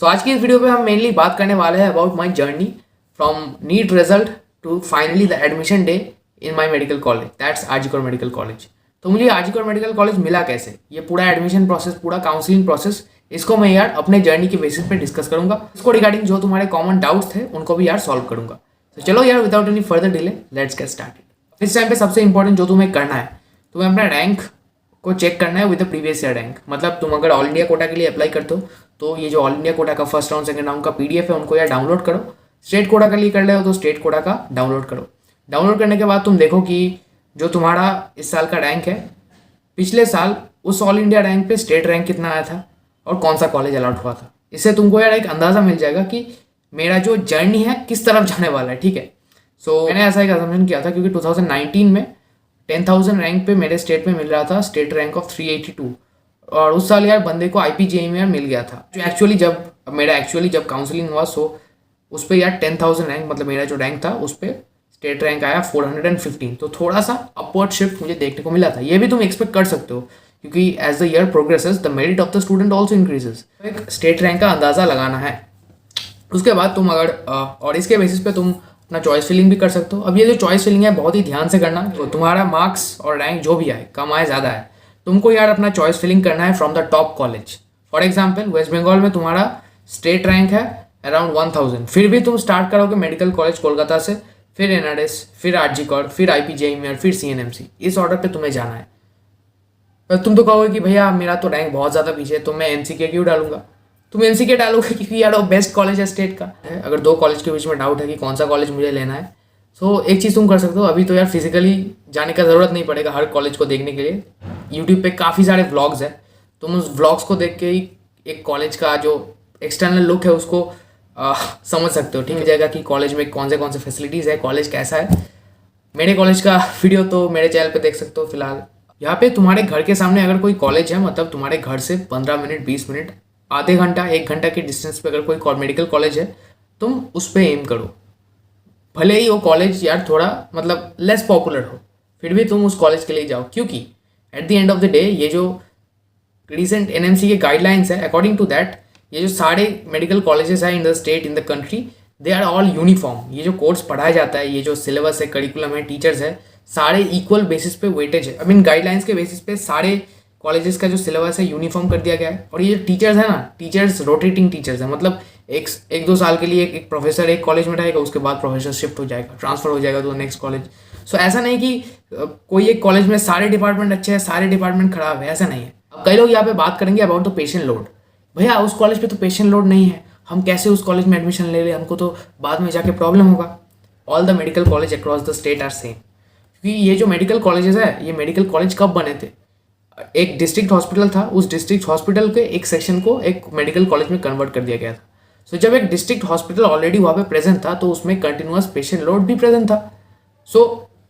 सो आज की इस वीडियो पे हम मेनली बात करने वाले हैं about my journey from NEET result to finally the admission day in my medical college, that's RG medical college. तो मुझे आरजी मेडिकल कॉलेज मिला कैसे, ये पूरा एडमिशन प्रोसेस, पूरा काउंसलिंग प्रोसेस, इसको मैं यार अपने जर्नी के बेसिस पे डिस्कस करूंगा। इसको रिगार्डिंग जो तुम्हारे कॉमन डाउट्स थे उनको भी यार सॉल्व करूंगा। तो चलो यार without any further delay let's get started. इस टाइम पे सबसे इंपॉर्टेंट जो तुम्हें करना है, तुम्हें अपना रैंक को चेक करना है with the previous year rank. मतलब तुम अगर ऑल इंडिया कोटा के लिए अप्लाई करते हो तो ये जो ऑल इंडिया कोटा का फर्स्ट राउंड सेकंड राउंड का पीडीएफ है उनको यार डाउनलोड करो। स्टेट कोटा के लिए कर रहे हो तो स्टेट कोटा का डाउनलोड करो। डाउनलोड करने के बाद तुम देखो कि जो तुम्हारा इस साल का रैंक है, पिछले साल उस ऑल इंडिया रैंक पे स्टेट रैंक कितना आया था और कौन सा कॉलेज अलॉट हुआ था। इससे तुमको यार एक अंदाज़ा मिल जाएगा कि मेरा जो जर्नी है किस तरफ जाने वाला है। ठीक है, सो मैंने ऐसा एक असम्पशन किया था क्योंकि 2019 में 10,000 रैंक पे मेरे स्टेट में मिल रहा था स्टेट रैंक ऑफ 382, और उस साल यार बंदे को IPJE में यार मिल गया था। जो एक्चुअली जब काउंसलिंग हुआ सो उस पर यार 10,000 रैंक, मतलब मेरा जो रैंक था उस पर स्टेट रैंक आया 415। तो थोड़ा सा अपवर्ड शिफ्ट मुझे देखने को मिला था। ये भी तुम एक्सपेक्ट कर सकते हो क्योंकि as the year progresses the merit of the student also increases. एक स्टेट रैंक का अंदाज़ा लगाना है। उसके बाद तुम अगर और इसके बेसिस पे तुम अपना चॉइस फिलिंग भी कर सकते हो। अब ये जो चॉइस फिलिंग है बहुत ही ध्यान से करना। तो तुम्हारा मार्क्स और रैंक जो भी आए, कम आए ज़्यादा है, तुमको यार अपना चॉइस फिलिंग करना है from the top college. For example West Bengal में तुम्हारा स्टेट रैंक है अराउंड 1000, फिर भी तुम स्टार्ट करोगे मेडिकल कॉलेज कोलकाता से, फिर NRS, फिर आरजी कॉर, फिर IPJE में, फिर CNMC। इस ऑर्डर पे तुम्हें जाना है। तो तुम तो कहोगे कि भैया मेरा तो रैंक बहुत ज़्यादा पीछे है तो मैं MCK क्यों डालूंगा। तुम MCK डालोगे क्योंकि यार वो बेस्ट कॉलेज है स्टेट का। अगर दो कॉलेज के बीच में डाउट है कि कौन सा कॉलेज मुझे लेना है, सो एक चीज़ तुम कर सकते हो। अभी तो यार फिजिकली जाने का ज़रूरत नहीं पड़ेगा हर कॉलेज को देखने के लिए। यूट्यूब पे काफ़ी सारे व्लॉग्स हैं, तुम उस व्लॉग्स को देख के ही एक कॉलेज का जो एक्सटर्नल लुक है उसको समझ सकते हो। ठीक हो जाएगा कि कॉलेज में कौन से फैसिलिटीज़ है, कॉलेज कैसा है। मेरे कॉलेज का वीडियो तो मेरे चैनल पे देख सकते हो। फिलहाल यहाँ पे तुम्हारे घर के सामने अगर कोई कॉलेज है, मतलब तुम्हारे घर से 15 मिनट 20 मिनट आधे घंटा 1 घंटा के डिस्टेंस पे अगर कोई मेडिकल कॉलेज है, तुम उस पर एम करो। भले ही वो कॉलेज यार थोड़ा मतलब लेस पॉपुलर हो, फिर भी तुम उस कॉलेज के लिए जाओ, क्योंकि at the end of the day ये जो रिसेंट NMC के गाइडलाइंस है, अकॉर्डिंग टू दैट ये जो सारे मेडिकल कॉलेजेस हैं in the state, in the country, they are all uniform. ये जो कोर्स पढ़ाया जाता है, ये जो सिलेबस है, करिकुलम है, टीचर्स है, सारे इक्वल बेसिस पे वेटेज है। आई मीन गाइडलाइंस के बेसिस पे सारे कॉलेजेस का जो सिलेबस है यूनिफॉर्म कर दिया गया है। और ये जो टीचर्स है ना, टीचर्स रोटेटिंग टीचर्स है, मतलब एक दो साल के लिए एक प्रोफेसर एक कॉलेज में रहेगा, उसके बाद प्रोफेसर शिफ्ट हो जाएगा, ट्रांसफर हो जाएगा तो नेक्स्ट कॉलेज। सो ऐसा नहीं कि कोई एक कॉलेज में सारे डिपार्टमेंट अच्छे हैं सारे डिपार्टमेंट खराब है, ऐसा नहीं है। अब कई लोग यहाँ पे बात करेंगे अबाउट द पेशेंट लोड। भैया उस कॉलेज पे तो पेशेंट लोड नहीं है, हम कैसे उस कॉलेज में एडमिशन ले लें, हमको तो बाद में जाके प्रॉब्लम होगा। All the medical college across the state are same. क्योंकि ये जो मेडिकल कॉलेजेस है, ये मेडिकल कॉलेज कब बने थे, एक डिस्ट्रिक्ट हॉस्पिटल था, उस डिस्ट्रिक्ट हॉस्पिटल के एक सेक्शन को एक मेडिकल कॉलेज में कन्वर्ट कर दिया गया था। सो जब एक डिस्ट्रिक्ट हॉस्पिटल ऑलरेडी वहाँ पे प्रेजेंट था तो उसमें कंटिन्यूअस पेशेंट लोड भी प्रेजेंट था। सो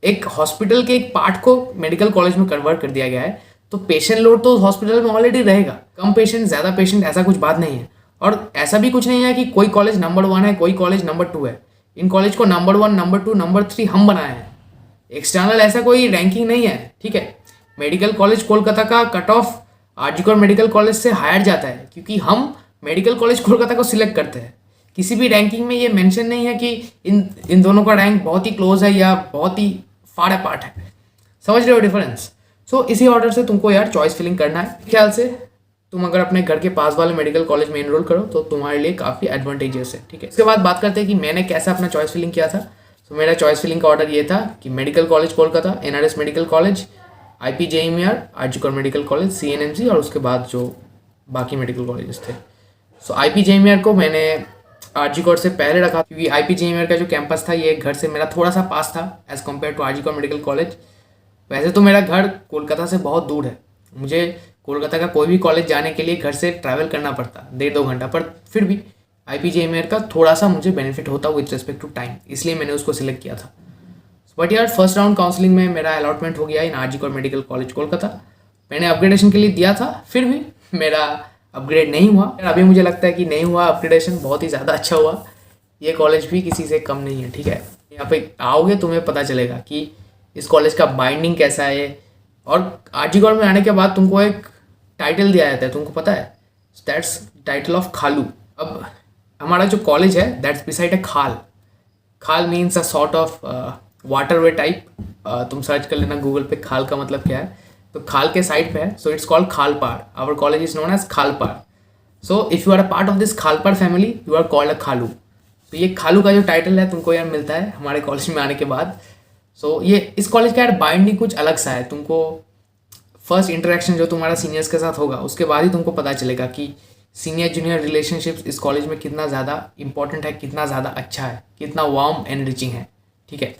एक हॉस्पिटल के एक पार्ट को मेडिकल कॉलेज में कन्वर्ट कर दिया गया है, तो पेशेंट लोड तो हॉस्पिटल में ऑलरेडी रहेगा। कम पेशेंट ज़्यादा पेशेंट ऐसा कुछ बात नहीं है। और ऐसा भी कुछ नहीं है कि कोई कॉलेज नंबर 1 है कोई कॉलेज नंबर 2 है। इन कॉलेज को नंबर 1 नंबर 2 नंबर 3 हम बनाए हैं। एक्सटर्नल ऐसा कोई रैंकिंग नहीं है। ठीक है, मेडिकल कॉलेज कोलकाता का cut off RG medical college से हायर जाता है क्योंकि हम मेडिकल कॉलेज कोलकाता को सिलेक्ट करते हैं। किसी भी रैंकिंग में ये मेंशन नहीं है कि इन दोनों का रैंक बहुत ही क्लोज है या बहुत ही फार अपार्ट है। समझ रहे हो डिफरेंस। सो इसी ऑर्डर से तुमको यार चॉइस फिलिंग करना है। ख्याल से तुम अगर अपने घर के पास वाले मेडिकल कॉलेज में एनरोल करो तो तुम्हारे लिए काफ़ी एडवांटेजेस है। ठीक है, इसके बाद बात करते हैं कि मैंने कैसे अपना चॉइस फिलिंग किया था। तो मेरा चॉइस फिलिंग का ऑर्डर ये था कि medical college Kolkata, NRS medical college, IPJE में आरजी मेडिकल कॉलेज, CNMC, और उसके बाद जो बाकी मेडिकल कॉलेजेस थे। सो IPJE में को मैंने आरजी से पहले रखा क्योंकि IPJE का जो कैंपस था ये घर से मेरा थोड़ा सा पास था as compare to RG medical college. वैसे तो मेरा घर कोलकाता से बहुत दूर है, मुझे कोलकाता का कोई भी कॉलेज जाने के लिए घर से ट्रैवल करना पड़ता 1.5-2 घंटा, पर फिर भी IPJE का थोड़ा सा मुझे बेनिफिट होता विद रिस्पेक्ट टू टाइम, इसलिए मैंने उसको सिलेक्ट किया था। बट यार फर्स्ट राउंड काउंसलिंग में मेरा अलॉटमेंट हो गया इन आरजी मेडिकल कॉलेज कोलकाता। मैंने अपग्रेडेशन के लिए दिया था, फिर भी मेरा अपग्रेड नहीं हुआ। अभी मुझे लगता है कि नहीं हुआ अपग्रेडेशन, बहुत ही ज़्यादा अच्छा हुआ। ये कॉलेज भी किसी से कम नहीं है। ठीक है, यहाँ पे आओगे तुम्हें पता चलेगा कि इस कॉलेज का बाइंडिंग कैसा है। और आरजी में आने के बाद तुमको एक टाइटल दिया जाता है, तुमको पता है, दैट्स टाइटल ऑफ खालू। अब अब हमारा जो कॉलेज है दैट्स बिसाइड अ खाल. खाल means a sort of water way type. तुम सर्च कर लेना गूगल पे खाल का मतलब क्या है. तो खाल के साइड पे है, so it's called Khalpad. Our college is known as Khalpad. So if you are a part of this Khalpad family you are called a Khalu. तो ये खालू का जो टाइटल है तुमको यार मिलता है हमारे कॉलेज में आने के बाद. सो ये इस कॉलेज का यार बाइंडिंग कुछ अलग सा है. तुमको फर्स्ट इंटरेक्शन जो तुम्हारा सीनियर्स के साथ होगा उसके बाद ही तुमको पता चलेगा कि सीनियर जूनियर रिलेशनशिप्स इस कॉलेज में कितना ज़्यादा इंपॉर्टेंट है, कितना ज़्यादा अच्छा है, कितना वार्म एंड रिचिंग है. ठीक है.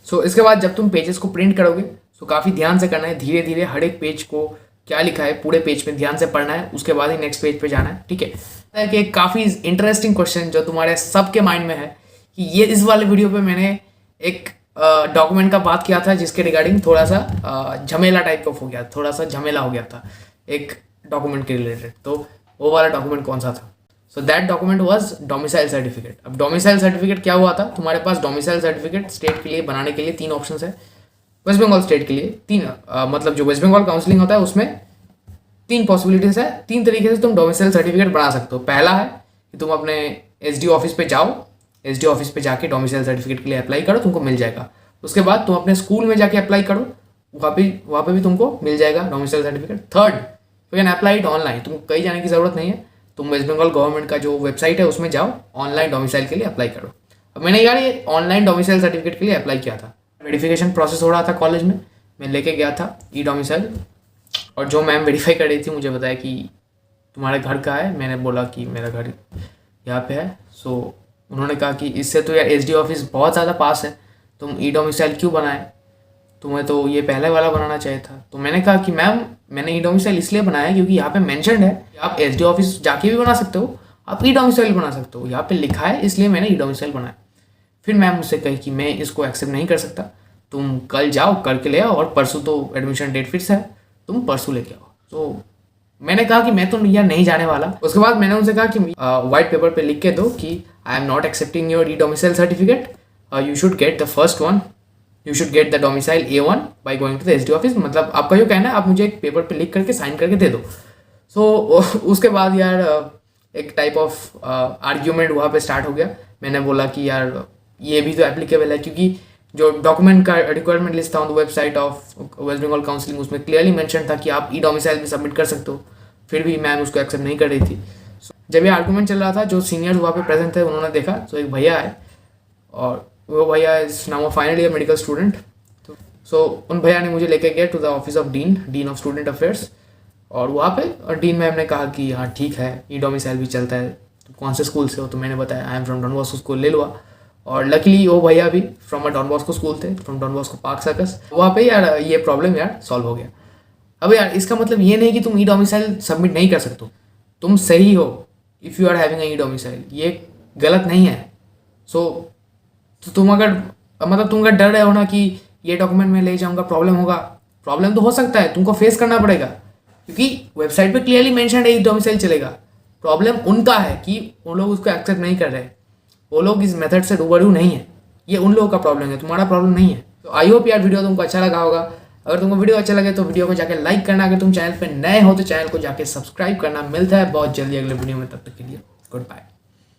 सो इसके बाद जब तुम पेजेस को प्रिंट करोगे तो काफ़ी ध्यान से करना है. धीरे धीरे हर एक पेज को क्या लिखा है पूरे पेज पे ध्यान से पढ़ना है. उसके बाद ही नेक्स्ट पेज पे जाना है. ठीक है. कि एक काफ़ी इंटरेस्टिंग क्वेश्चन जो तुम्हारे सबके माइंड में है कि ये इस वाले वीडियो पे मैंने एक डॉक्यूमेंट का बात किया था जिसके रिगार्डिंग थोड़ा सा झमेला टाइप का हो गया, थोड़ा सा झमेला हो गया था एक डॉक्यूमेंट के रिलेटेड. तो वो वाला डॉक्यूमेंट कौन सा था? So that document was domicile certificate. अब डोमिसाइल सर्टिफिकेट क्या हुआ था, तुम्हारे पास डोमिसाइल सर्टिफिकेट स्टेट के लिए बनाने के लिए 3 ऑप्शन है. वेस्ट बंगाल स्टेट के लिए 3 मतलब जो वेस्ट बंगाल काउंसिलिंग होता है उसमें 3 पॉसिबिलिटीज है. 3 तरीके से तुम डोमिसाइल सर्टिफिकेट बना सकते हो. पहला है कि तुम अपने एसडी ऑफिस पे जाओ, एसडी ऑफिस पे जाके डोमिसाइल सर्टिफिकेट के लिए अप्लाई करो, तुमको मिल जाएगा. उसके बाद तुम अपने स्कूल में जाके अप्लाई करो, वहाँ पे भी तुमको मिल जाएगा domicile certificate. Third, you can apply it online. तुमको कहीं जाने की ज़रूरत नहीं है. तुम वेस्ट बंगाल गवर्नमेंट का जो वेबसाइट है उसमें जाओ, ऑनलाइन डोमिसाइल के लिए अप्लाई करो. अब मैंने यार ये ऑनलाइन डोमिसाइल सर्टिफिकेट के लिए अप्लाई किया था. वेरिफिकेशन प्रोसेस हो रहा था कॉलेज में, मैं लेके गया था ई डोमिसाइल. और जो मैम वेरीफाई कर रही थी मुझे बताया कि तुम्हारे घर का है. मैंने बोला कि मेरा घर यहाँ पे है. सो उन्होंने कहा कि इससे तो यार एसडी ऑफिस बहुत ज़्यादा पास है, तुम ई डोमिसाइल क्यों बनाए, तुम्हें तो ये पहले वाला बनाना चाहिए था. तो मैंने कहा कि मैम मैंने ई डोमिसाइल इसलिए बनाया क्योंकि यहाँ पे मेंशन्ड है कि आप एसडी ऑफिस जाके भी बना सकते हो, आप ई डोमिसाइल बना सकते हो. यहाँ पे लिखा है इसलिए मैंने ई डोमिसाइल बनाया. फिर मैम मुझसे कही कि मैं इसको एक्सेप्ट नहीं कर सकता, तुम कल जाओ करके ले आओ, और परसों तो एडमिशन डेट फिक्स है, तुम परसों लेके आओ. तो मैंने कहा कि मैं तो यार नहीं जाने वाला. उसके बाद मैंने उनसे कहा कि व्हाइट पेपर पे लिख के दो कि I am not accepting your e domicile certificate, you should get the first one, you should get the domicile A1 by going to the SD office. मतलब आपका जो कहना है आप मुझे एक पेपर पे लिख करके साइन करके दे दो. सो उसके बाद यार एक टाइप ऑफ आर्ग्यूमेंट वहाँ पे स्टार्ट हो गया. मैंने बोला कि यार ये भी तो एप्लीकेबल है क्योंकि जो डॉक्यूमेंट का रिक्वायरमेंट लिस्ट था on the website of West Bengal counselling उसमें क्लियरली मेंशन था कि आप ई डोमिसाइल भी सबमिट कर सकते हो. फिर भी मैम उसको एक्सेप्ट नहीं कर रही थी. जब ये आर्गूमेंट चल रहा था जो सीनियर्स वहाँ पे प्रेजेंट थे उन्होंने देखा. तो एक भैया है और वो भैया is now a final year medical student. So उन भैया ने मुझे लेके गया to the office of dean of student affairs. और वहाँ पे डीन मैम ने कहा कि हाँ ठीक है ई डोमिसाइल भी चलता है, तो कौन से स्कूल से हो. तो मैंने बताया I am from Don Bosco school Liluah. और लकीली वो भैया भी from a Don Bosco school थे, from Don Bosco Park Circus. वहाँ पे यार ये प्रॉब्लम यार सॉल्व हो गया. अब यार इसका मतलब ये नहीं कि तुम ई डोमिसाइल सबमिट नहीं कर सकते हो, तुम सही हो if you are having e domicile, ये गलत नहीं है. सो तो तुम अगर मतलब तुम अगर डर रहे हो ना कि ये डॉक्यूमेंट में ले जाऊंगा प्रॉब्लम होगा, प्रॉब्लम तो हो सकता है, तुमको फेस करना पड़ेगा क्योंकि वेबसाइट पे क्लियरली मेंशन है ई डोमिसाइल चलेगा. प्रॉब्लम उनका है कि वो लोग उसको एक्सेप्ट नहीं कर रहे, वो लोग इस मेथड से रूबरू नहीं है. ये उन लोगों का प्रॉब्लम है, तुम्हारा प्रॉब्लम नहीं है. तो आई होप यार वीडियो तुमको अच्छा लगा होगा. अगर तुमको वीडियो अच्छा लगे तो वीडियो को जाके लाइक करना. अगर तुम चैनल पे नए हो तो चैनल को जाके सब्सक्राइब करना. मिलता है बहुत जल्दी अगले वीडियो में, तब तक के लिए गुड बाय.